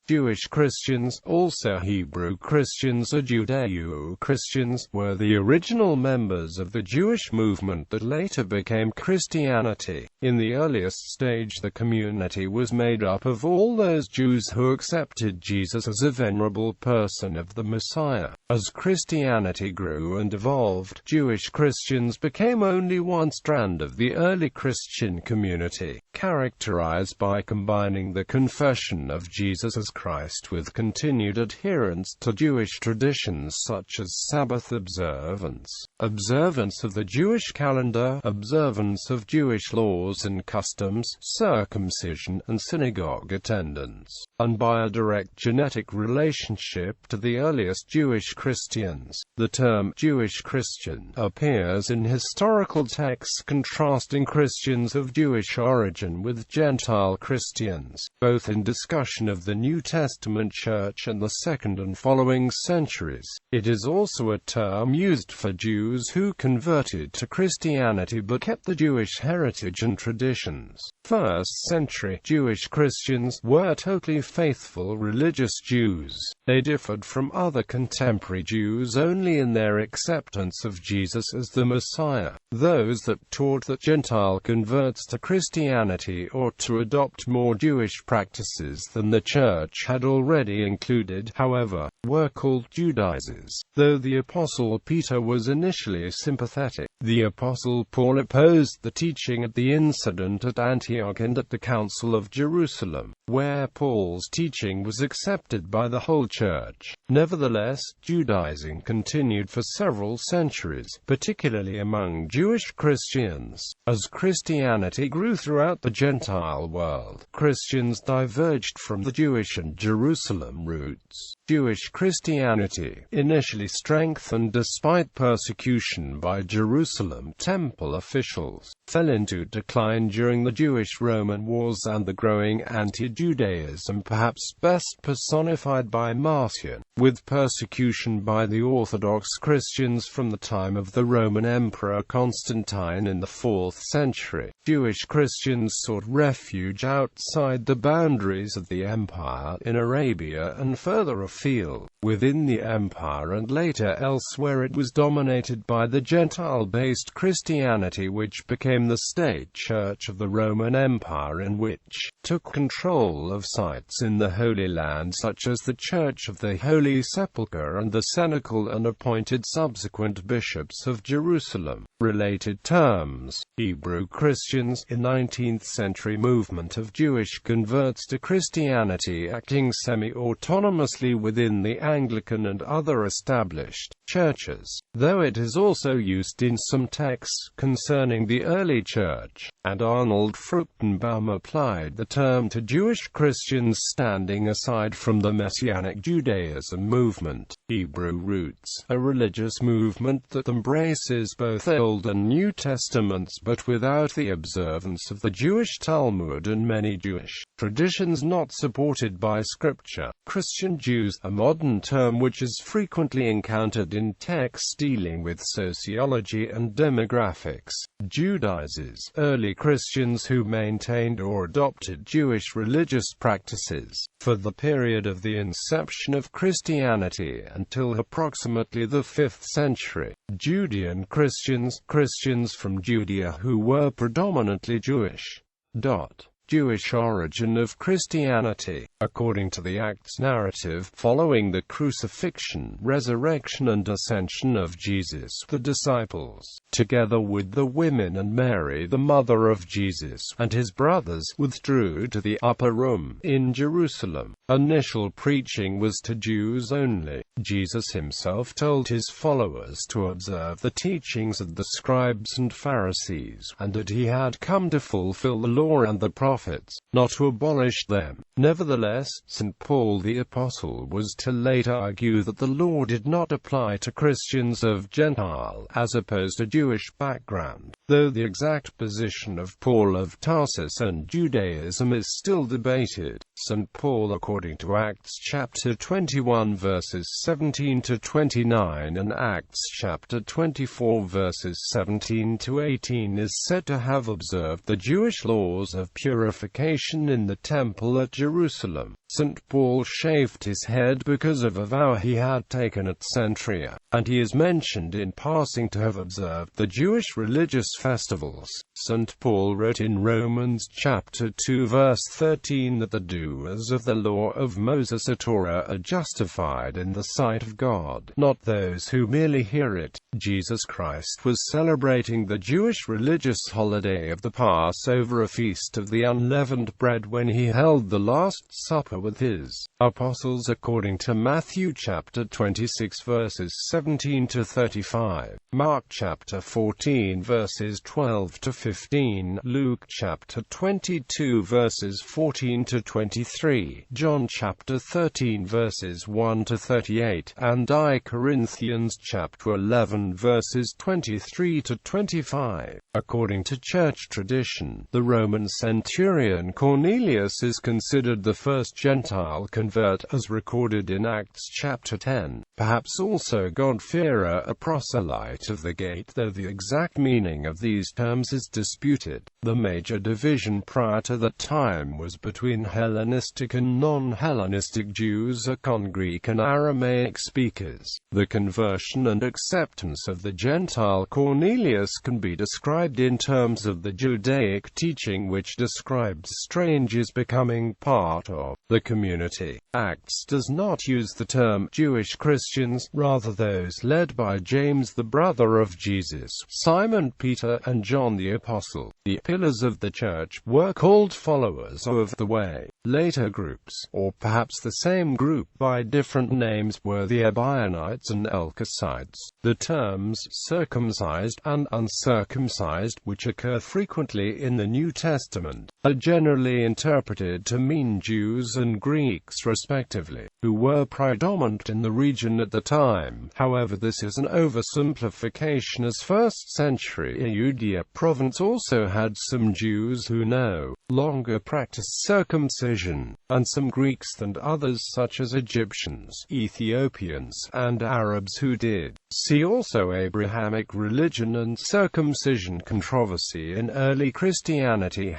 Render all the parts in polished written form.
Jewish Christians, also Hebrew Christians or Judeo-Christians, were the original members of the Jewish movement that later became Christianity. In the earliest stage, the community was made up of all those Jews who accepted Jesus as a venerable person of the Messiah. As Christianity grew and evolved, Jewish Christians became only one strand of the early Christian community, characterized by combining the confession of Jesus as Christ with continued adherence to Jewish traditions such as Sabbath observance, observance of the Jewish calendar, observance of Jewish laws and customs, circumcision, and synagogue attendance, and by a direct genetic relationship to the earliest Jewish Christians. The term Jewish Christian appears in historical texts contrasting Christians of Jewish origin with Gentile Christians, both in discussion of the New Testament Church and the second and following centuries. It is also a term used for Jews who converted to Christianity but kept the Jewish heritage and traditions. First-century Jewish Christians were totally faithful religious Jews. They differed from other contemporary Jews only in their acceptance of Jesus as the Messiah. Those that taught that Gentile converts to Christianity ought to adopt more Jewish practices than the Church had already included, however, were called Judaizers. Though the Apostle Peter was initially sympathetic, the Apostle Paul opposed the teaching at the incident at Antioch and at the Council of Jerusalem, where Paul's teaching was accepted by the whole Church. Nevertheless, Judaizing continued for several centuries, particularly among Jewish Christians. As Christianity grew throughout the Gentile world, Christians diverged from the Jewish and Jerusalem roots. Jewish Christianity, initially strengthened despite persecution by Jerusalem temple officials, fell into decline during the Jewish-Roman Wars and the growing anti-Judaism, perhaps best personified by Marcion, with persecution by the Orthodox Christians from the time of the Roman Emperor Constantine in the 4th century. Jewish Christians sought refuge outside the boundaries of the empire in Arabia and further afield. Within the empire and later elsewhere, it was dominated by the Gentile-based Christianity, which became the state church of the Roman Empire and which took control of sites in the Holy Land such as the Church of the Holy Sepulchre and the Cenacle, and appointed subsequent bishops of Jerusalem. Related terms: Hebrew Christians, a 19th-century movement of Jewish converts to Christianity acting semi-autonomously within the Anglican and other established churches, though it is also used in some texts concerning the early church, and Arnold Fruchtenbaum applied the term to Jewish Christians standing aside from the Messianic Judaism movement. Hebrew roots, a religious movement that embraces both Old and New Testaments but without the observance of the Jewish Talmud and many Jewish traditions not supported by Scripture. Christian Jews, a modern term which is frequently encountered in texts dealing with sociology and demographics. Judaizers, early Christians who maintained or adopted Jewish religious practices. For the period of the inception of Christianity until approximately the 5th century, Judean Christians, Christians from Judea who were predominantly Jewish. Jewish origin of Christianity. According to the Acts narrative, following the crucifixion, resurrection and ascension of Jesus, the disciples, together with the women and Mary the mother of Jesus, and his brothers, withdrew to the upper room in Jerusalem. Initial preaching was to Jews only. Jesus himself told his followers to observe the teachings of the scribes and Pharisees, and that he had come to fulfill the law and the prophets, not to abolish them. Nevertheless, St. Paul the Apostle was to later argue that the law did not apply to Christians of Gentile, as opposed to Jewish background, though the exact position of Paul of Tarsus and Judaism is still debated. St. Paul, according to Acts chapter 21 verses 17 to 29 and Acts chapter 24 verses 17 to 18, is said to have observed the Jewish laws of purification in the temple at Jerusalem. St. Paul shaved his head because of a vow he had taken at Centuria, and he is mentioned in passing to have observed the Jewish religious festivals. St. Paul wrote in Romans chapter 2 verse 13 that the doers of the law of Moses or Torah are justified in the sight of God, not those who merely hear it. Jesus Christ was celebrating the Jewish religious holiday of the Passover, a feast of the unleavened bread, when he held the Last Supper with his apostles according to Matthew chapter 26 verses 17 to 35, Mark chapter 14 verses 12 to 15, Luke chapter 22 verses 14 to 23, John chapter 13 verses 1 to 38, and I Corinthians chapter 11 verses 23 to 25. According to church tradition, the Roman centurion Cornelius is considered the first Gentile convert, as recorded in Acts chapter 10. Perhaps also God-fearer, a proselyte of the gate, though the exact meaning of these terms is disputed. The major division prior to that time was between Hellenistic and non-Hellenistic Jews, Greek and Aramaic speakers. The conversion and acceptance of the Gentile Cornelius can be described in terms of the Judaic teaching, which describes strangers becoming part of the community. Acts does not use the term Jewish Christians, rather those led by James, the brother of Jesus, Simon Peter, and John the Apostle. The pillars of the church were called followers of the way. Later groups, or perhaps the same group by different names, were the Ebionites and Elkosites. The terms circumcised and uncircumcised, which occur frequently in the New Testament, are generally interpreted to mean Jews and Greeks respectively, who were predominant in the region at the time. However, this is an oversimplification, as 1st century Judea province also had some Jews who no longer practiced circumcision, and some Greeks and others such as Egyptians, Ethiopians, and Arabs who did. See also Abrahamic religion and circumcision controversy in early Christianity.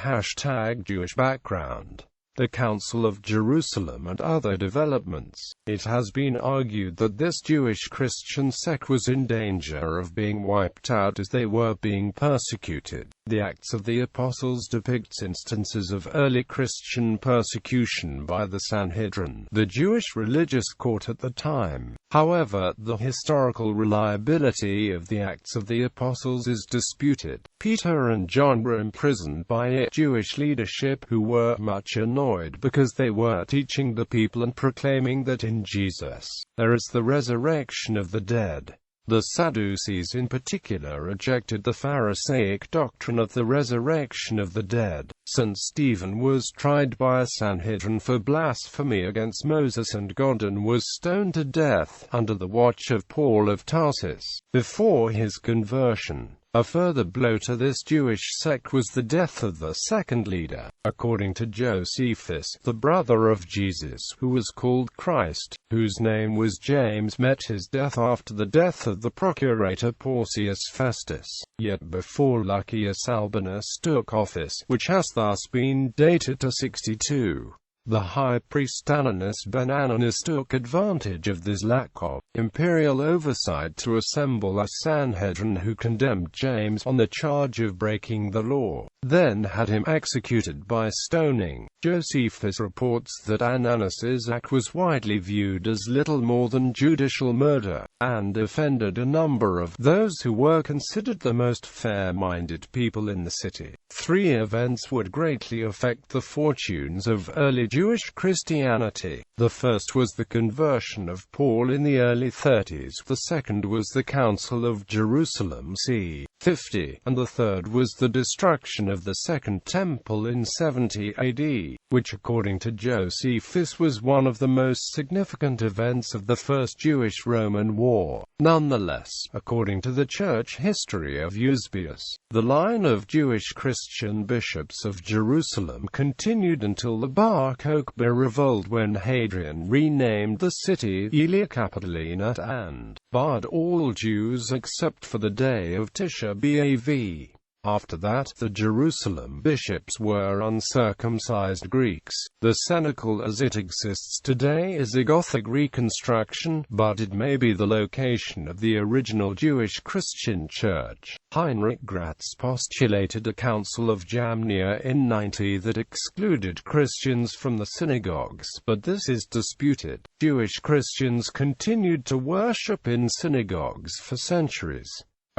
#Jewish background. The Council of Jerusalem and other developments. It has been argued that this Jewish Christian sect was in danger of being wiped out as they were being persecuted. The Acts of the Apostles depicts instances of early Christian persecution by the Sanhedrin, the Jewish religious court at the time. However, the historical reliability of the Acts of the Apostles is disputed. Peter and John were imprisoned by Jewish leadership, who were much annoyed because they were teaching the people and proclaiming that in Jesus there is the resurrection of the dead. The Sadducees in particular rejected the Pharisaic doctrine of the resurrection of the dead. St. Stephen was tried by a Sanhedrin for blasphemy against Moses and God and was stoned to death, under the watch of Paul of Tarsus, before his conversion. A further blow to this Jewish sect was the death of the second leader. According to Josephus, the brother of Jesus, who was called Christ, whose name was James, met his death after the death of the procurator Porcius Festus, yet before Lucius Albinus took office, which has thus been dated to 62. The high priest Ananus ben Ananus took advantage of this lack of imperial oversight to assemble a Sanhedrin who condemned James on the charge of breaking the law, then had him executed by stoning. Josephus reports that Ananus's act was widely viewed as little more than judicial murder, and offended a number of those who were considered the most fair-minded people in the city. 3 events would greatly affect the fortunes of early Jewish Christianity. The first was the conversion of Paul in the early 30s, the second was the Council of Jerusalem c. 50, and the third was the destruction of the Second Temple in 70 AD, which according to Josephus was one of the most significant events of the First Jewish-Roman War. Nonetheless, according to the church history of Eusebius, the line of Jewish Christian bishops of Jerusalem continued until the Bar Kokhba revolt, when Hadrian renamed the city Aelia Capitolina and barred all Jews except for the day of Tisha B'Av. After that, the Jerusalem bishops were uncircumcised Greeks. The cenacle as it exists today is a Gothic reconstruction, but it may be the location of the original Jewish Christian church. Heinrich Gratz postulated a Council of Jamnia in 90 that excluded Christians from the synagogues, but this is disputed. Jewish Christians continued to worship in synagogues for centuries.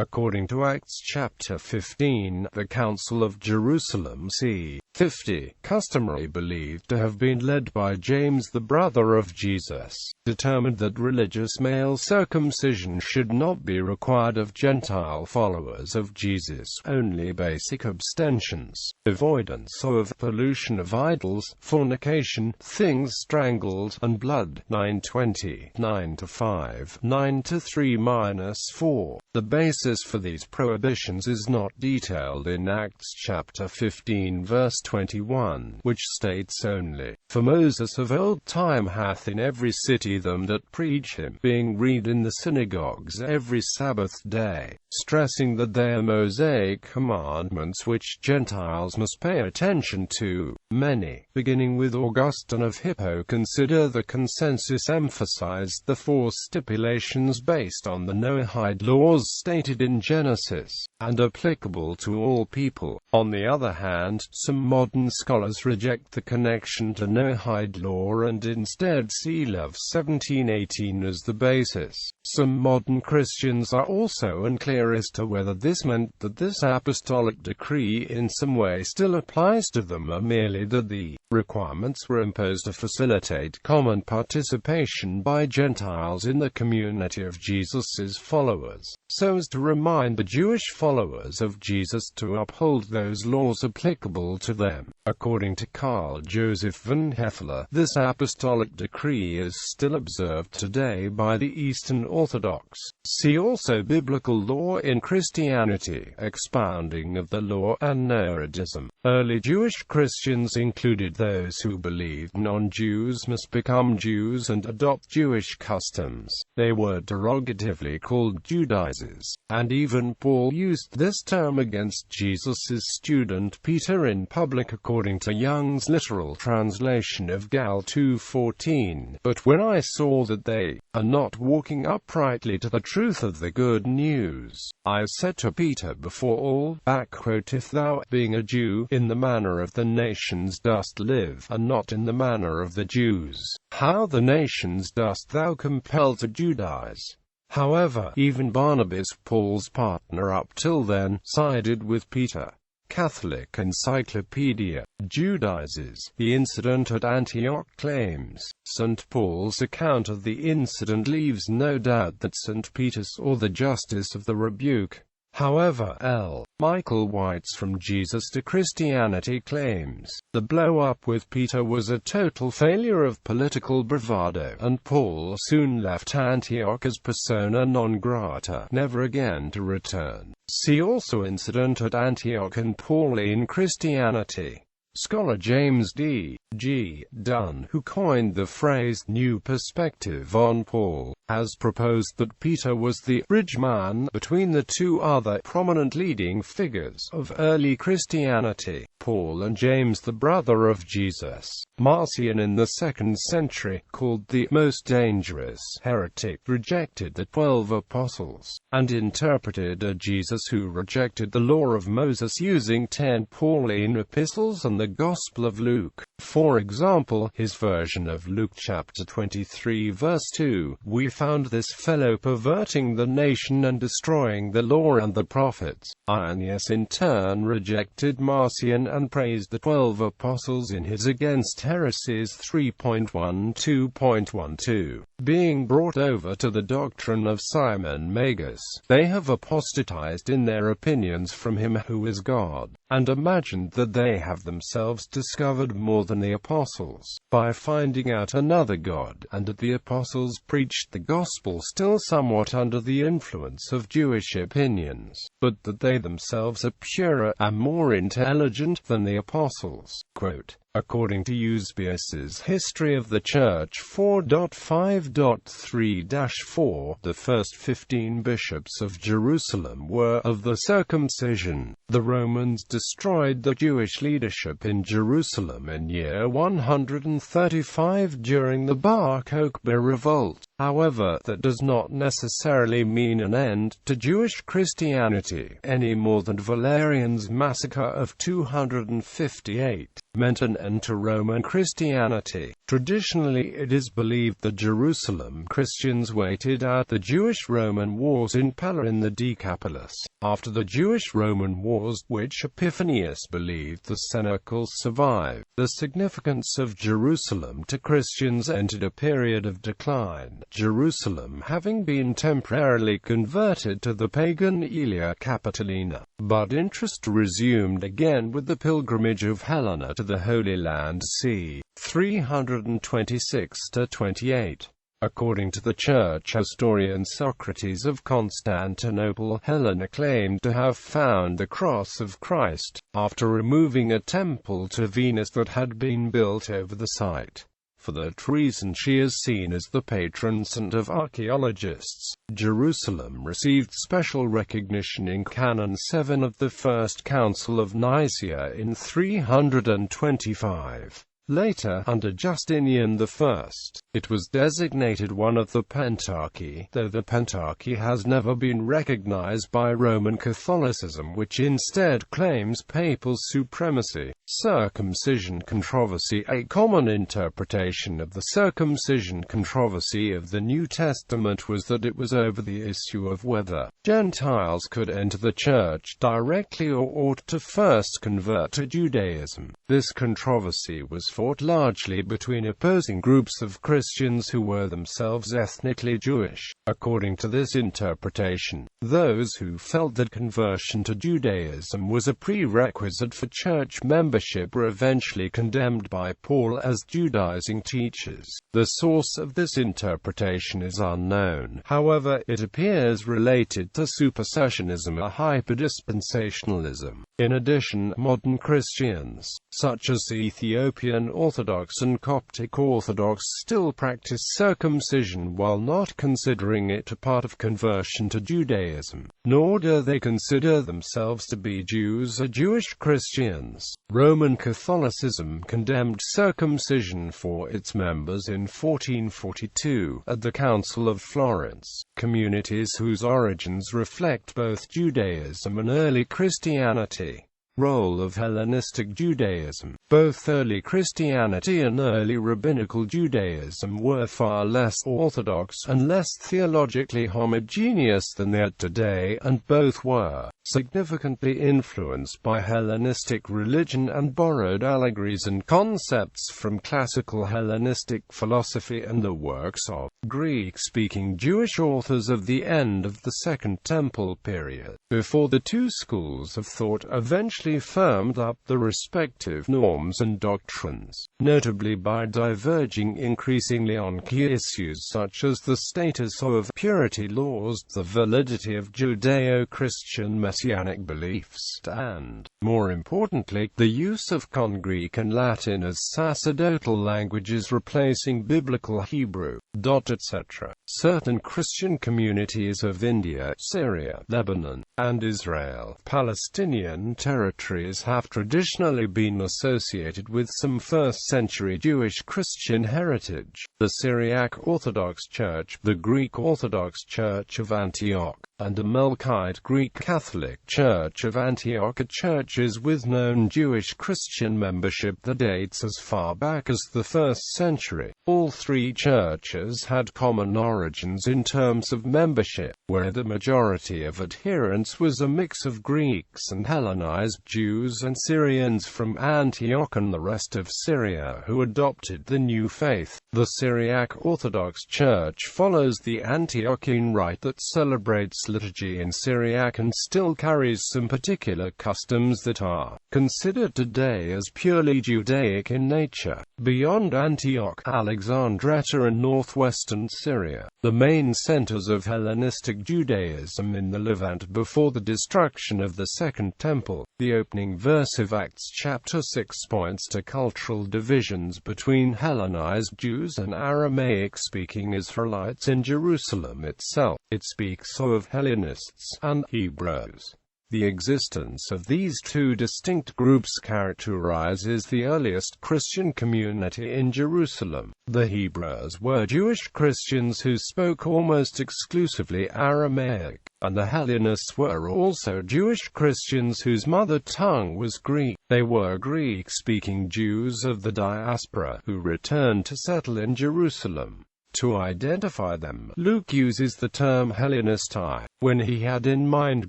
According to Acts chapter 15, the Council of Jerusalem c. 50, customary believed to have been led by James the brother of Jesus, determined that religious male circumcision should not be required of Gentile followers of Jesus, only basic abstentions, avoidance of pollution of idols, fornication, things strangled, and blood. 9:20, 9-5, 9-3-4. The basis for these prohibitions is not detailed in Acts chapter 15 verse 21, which states only, "For Moses of old time hath in every city them that preach him, being read in the synagogues every Sabbath day," stressing that they are Mosaic commandments which Gentiles must pay attention to. Many, beginning with Augustine of Hippo, consider the consensus emphasized the 4 stipulations based on the Noahide laws stated in Genesis, and applicable to all people. On the other hand, some modern scholars reject the connection to Noahide law and instead see Love 17:18 as the basis. Some modern Christians are also unclear as to whether this meant that this apostolic decree in some way still applies to them, or merely that the requirements were imposed to facilitate common participation by Gentiles in the community of Jesus' followers, so as to remind the Jewish followers of Jesus to uphold those laws applicable to them. According to Karl Joseph von Hefele, this apostolic decree is still observed today by the Eastern Orthodox. See also Biblical Law in Christianity, expounding of the law, and Noahidism. Early Jewish Christians included those who believed non-Jews must become Jews and adopt Jewish customs. They were derogatively called Judaizers, and even Paul used this term against Jesus' student Peter in public, according to Young's literal translation of Gal 2:14. "But when I saw that they are not walking uprightly to the truth of the good news, I said to Peter before all, if thou, being a Jew, in the manner of the nations dost live, and not in the manner of the Jews, how the nations dost thou compel to Judaize?" However, even Barnabas, Paul's partner up till then, sided with Peter. Catholic Encyclopedia Judaizes. The incident at Antioch claims. St. Paul's account of the incident leaves no doubt that St. Peter saw the justice of the rebuke. However, L. Michael White's From Jesus to Christianity claims, the blow-up with Peter was a total failure of political bravado, and Paul soon left Antioch as persona non grata, never again to return. See also Incident at Antioch and Pauline Christianity. Scholar James D. G. Dunn, who coined the phrase "new perspective on Paul," has proposed that Peter was the bridge man between the two other prominent leading figures of early Christianity, Paul and James the brother of Jesus. Marcion in the 2nd century, called the most dangerous heretic, rejected the 12 apostles, and interpreted a Jesus who rejected the law of Moses using 10 Pauline epistles and the Gospel of Luke. For example, his version of Luke chapter 23 verse 2, "We found this fellow perverting the nation and destroying the law and the prophets." Irenaeus in turn rejected Marcion and praised the 12 apostles in his Against Heresies 3.12.12. Being brought over to the doctrine of Simon Magus, they have apostatized in their opinions from him who is God, and imagined that they have themselves discovered more than the apostles, by finding out another God, and that the apostles preached the gospel still somewhat under the influence of Jewish opinions, but that they themselves are purer and more intelligent than the apostles. Quote, According to Eusebius's History of the Church 4.5.3-4, the first 15 bishops of Jerusalem were of the circumcision. The Romans destroyed the Jewish leadership in Jerusalem in year 135 during the Bar Kokhba revolt. However, that does not necessarily mean an end to Jewish Christianity, any more than Valerian's massacre of 258 meant an end to Roman Christianity. Traditionally, it is believed the Jerusalem Christians waited out the Jewish-Roman wars in Pella in the Decapolis. After the Jewish-Roman wars, which Epiphanius believed the Cenacles survived, the significance of Jerusalem to Christians entered a period of decline, Jerusalem having been temporarily converted to the pagan Aelia Capitolina. But interest resumed again with the pilgrimage of Helena to the Holy Land c. 326-28. According to the church historian Socrates of Constantinople, Helena claimed to have found the cross of Christ, after removing a temple to Venus that had been built over the site. For that reason she is seen as the patron saint of archaeologists. Jerusalem received special recognition in Canon 7 of the First Council of Nicaea in 325. Later, under Justinian I, it was designated one of the Pentarchy, though the Pentarchy has never been recognized by Roman Catholicism, which instead claims papal supremacy. Circumcision controversy. A common interpretation of the circumcision controversy of the New Testament was that it was over the issue of whether Gentiles could enter the church directly or ought to first convert to Judaism. This controversy was fought largely between opposing groups of Christians who were themselves ethnically Jewish. According to this interpretation, those who felt that conversion to Judaism was a prerequisite for church membership were eventually condemned by Paul as Judaizing teachers. The source of this interpretation is unknown. However, it appears related to supersessionism or hyperdispensationalism. In addition, modern Christians, such as Ethiopian Orthodox and Coptic Orthodox, still practice circumcision while not considering it a part of conversion to Judaism, nor do they consider themselves to be Jews or Jewish Christians. Roman Catholicism condemned circumcision for its members in 1442, at the Council of Florence. Communities whose origins reflect both Judaism and early Christianity. Role of Hellenistic Judaism. Both early Christianity and early rabbinical Judaism were far less orthodox and less theologically homogeneous than they are today, and both were significantly influenced by Hellenistic religion and borrowed allegories and concepts from classical Hellenistic philosophy and the works of Greek-speaking Jewish authors of the end of the Second Temple period. Before the two schools of thought eventually firmed up the respective norms and doctrines, notably by diverging increasingly on key issues such as the status of purity laws, the validity of Judeo-Christian messianic beliefs, and, more importantly, the use of Con-Greek and Latin as sacerdotal languages replacing Biblical Hebrew, etc. Certain Christian communities of India, Syria, Lebanon, and Israel, Palestinian territories have traditionally been associated with some first-century Jewish Christian heritage. The Syriac Orthodox Church, the Greek Orthodox Church of Antioch, and the Melkite Greek Catholic Church of Antioch are churches with known Jewish Christian membership that dates as far back as the 1st century. All three churches had common origins in terms of membership, where the majority of adherents was a mix of Greeks and Hellenized Jews and Syrians from Antioch and the rest of Syria who adopted the new faith. The Syriac Orthodox Church follows the Antiochene rite that celebrates liturgy in Syriac and still still carries some particular customs that are considered today as purely Judaic in nature. Beyond Antioch, Alexandria and northwestern Syria, the main centers of Hellenistic Judaism in the Levant before the destruction of the Second Temple, the opening verse of Acts chapter 6 points to cultural divisions between Hellenized Jews and Aramaic-speaking Israelites in Jerusalem itself. It speaks of Hellenists and Hebrews. The existence of these two distinct groups characterizes the earliest Christian community in Jerusalem. The Hebrews were Jewish Christians who spoke almost exclusively Aramaic, and the Hellenists were also Jewish Christians whose mother tongue was Greek. They were Greek-speaking Jews of the diaspora who returned to settle in Jerusalem. To identify them, Luke uses the term Hellenistai, when he had in mind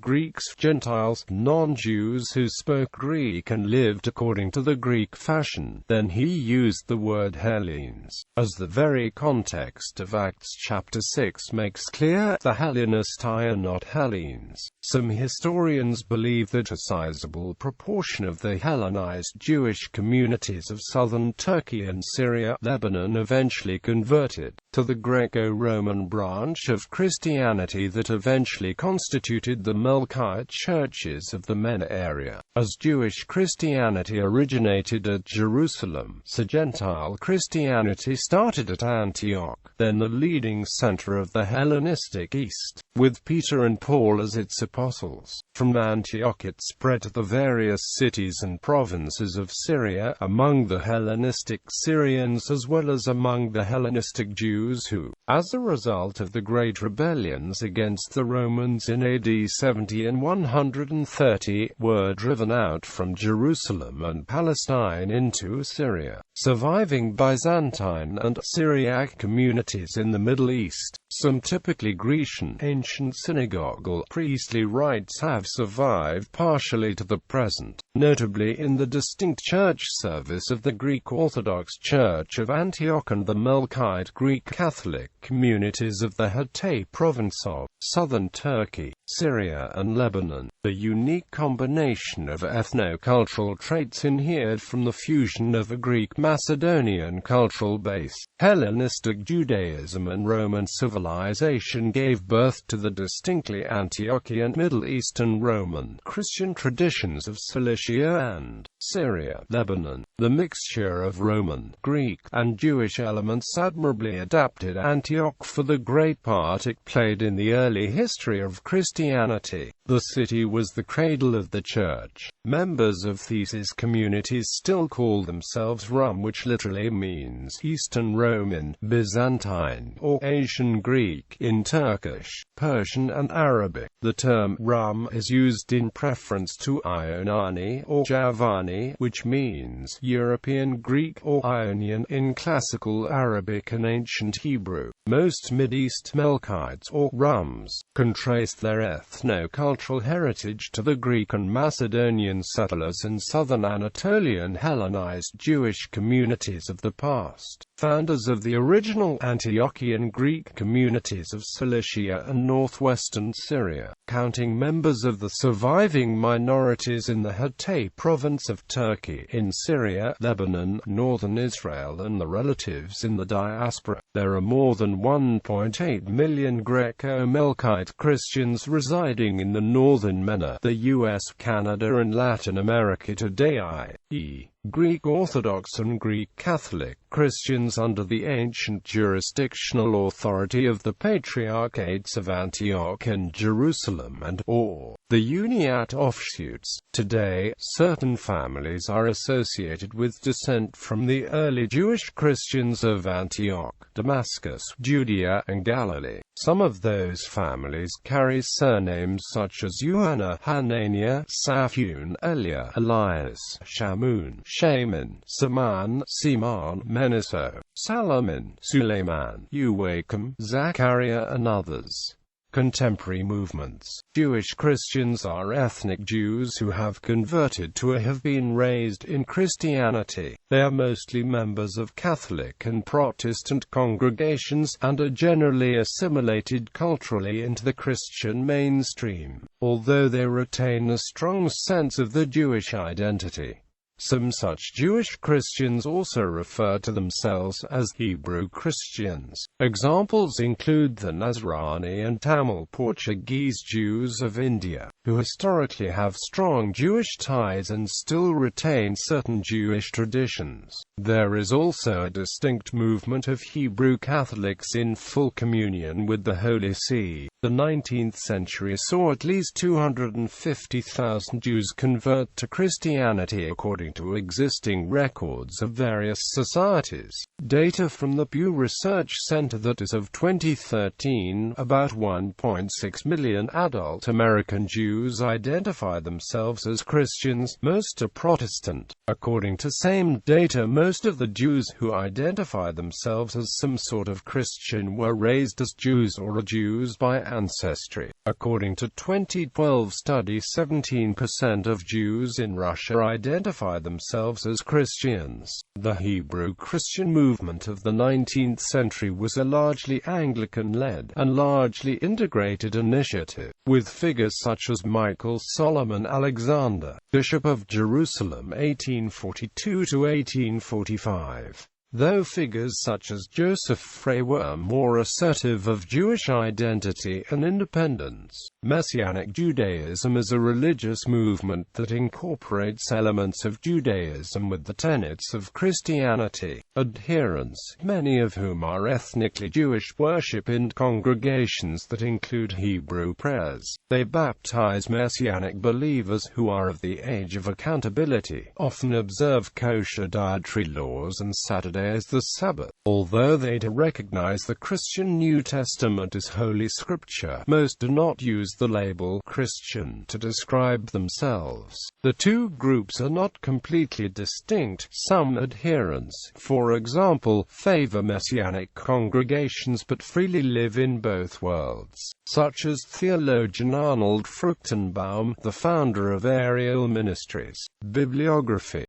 Greeks, Gentiles, non-Jews who spoke Greek and lived according to the Greek fashion. Then he used the word Hellenes, as the very context of Acts chapter 6 makes clear. The Hellenistai are not Hellenes. Some historians believe that a sizable proportion of the Hellenized Jewish communities of southern Turkey and Syria, Lebanon eventually converted to the Greco-Roman branch of Christianity that eventually constituted the Melkite churches of the MENA area. As Jewish Christianity originated at Jerusalem, so Gentile Christianity started at Antioch, then the leading center of the Hellenistic East, with Peter and Paul as its apostles. From Antioch it spread to the various cities and provinces of Syria, among the Hellenistic Syrians as well as among the Hellenistic Jews who, as a result of the great rebellions against the Romans in AD 70 and 130, were driven out from Jerusalem and Palestine into Syria. Surviving Byzantine and Syriac communities in the Middle East, some typically Grecian ancient synagogal priestly rites have survived partially to the present, notably in the distinct church service of the Greek Orthodox Church of Antioch and the Melkite Greek Catholic communities of the Hatay province of southern Turkey, Syria and Lebanon. The unique combination of ethno-cultural traits inhered from the fusion of a Greek-Macedonian cultural base, Hellenistic Judaism and Roman civilization gave birth to the distinctly Antiochian Middle Eastern Roman Christian traditions of Cilicia and Syria, Lebanon. The mixture of Roman, Greek, and Jewish elements admirably adapted Antioch for the great part it played in the early history of Christianity. The city was the cradle of the church. Members of these communities still call themselves Rum, which literally means Eastern Roman, Byzantine, or Asian Greek in Turkish, Persian and Arabic. The term Rum is used in preference to Ionani or Javani, which means European Greek or Ionian in Classical Arabic and Ancient Hebrew. Most Mid-East Melkites or Rums can trace their ethno-cultural heritage to the Greek and Macedonian settlers in southern Anatolian Hellenized Jewish communities of the past. Founders of the original Antiochian Greek communities of Cilicia and northwestern Syria, counting members of the surviving minorities in the Hatay province of Turkey, in Syria, Lebanon, northern Israel and the relatives in the diaspora. There are more than 1.8 million Greco-Melkite Christians residing in the northern MENA, the US, Canada and Latin America today, i.e. Greek Orthodox and Greek Catholic Christians under the ancient jurisdictional authority of the Patriarchates of Antioch and Jerusalem and or the Uniate offshoots. Today, certain families are associated with descent from the early Jewish Christians of Antioch, Damascus, Judea, and Galilee. Some of those families carry surnames such as Joanna, Hananiah, Saphun, Elia, Elias, Shamun, Shaman, Saman, Siman, Meniso, Salaman, Suleiman, Uwakam, Zachariah and others. Contemporary movements. Jewish Christians are ethnic Jews who have converted to or have been raised in Christianity. They are mostly members of Catholic and Protestant congregations, and are generally assimilated culturally into the Christian mainstream, although they retain a strong sense of the Jewish identity. Some such Jewish Christians also refer to themselves as Hebrew Christians. Examples include the Nazrani and Tamil Portuguese Jews of India, who historically have strong Jewish ties and still retain certain Jewish traditions. There is also a distinct movement of Hebrew Catholics in full communion with the Holy See. The 19th century saw at least 250,000 Jews convert to Christianity according to existing records of various societies. Data from the Pew Research Center that is of 2013, about 1.6 million adult American Jews identify themselves as Christians, most are Protestant. According to same data, most of the Jews who identify themselves as some sort of Christian were raised as Jews or are Jews by ancestry. According to 2012 study, 17% of Jews in Russia identify themselves as Christians. The Hebrew Christian movement of the 19th century was a largely Anglican-led and largely integrated initiative, with figures such as Michael Solomon Alexander, Bishop of Jerusalem 1842 to 1845. Though figures such as Joseph Frey were more assertive of Jewish identity and independence. Messianic Judaism is a religious movement that incorporates elements of Judaism with the tenets of Christianity. Adherents, many of whom are ethnically Jewish, worship in congregations that include Hebrew prayers. They baptize Messianic believers who are of the age of accountability, often observe kosher dietary laws and Saturday as the Sabbath. Although they do recognize the Christian New Testament as Holy Scripture, most do not use the label Christian to describe themselves. The two groups are not completely distinct. Some adherents, for example, favor Messianic congregations but freely live in both worlds, such as theologian Arnold Fruchtenbaum, the founder of Ariel Ministries. Bibliography.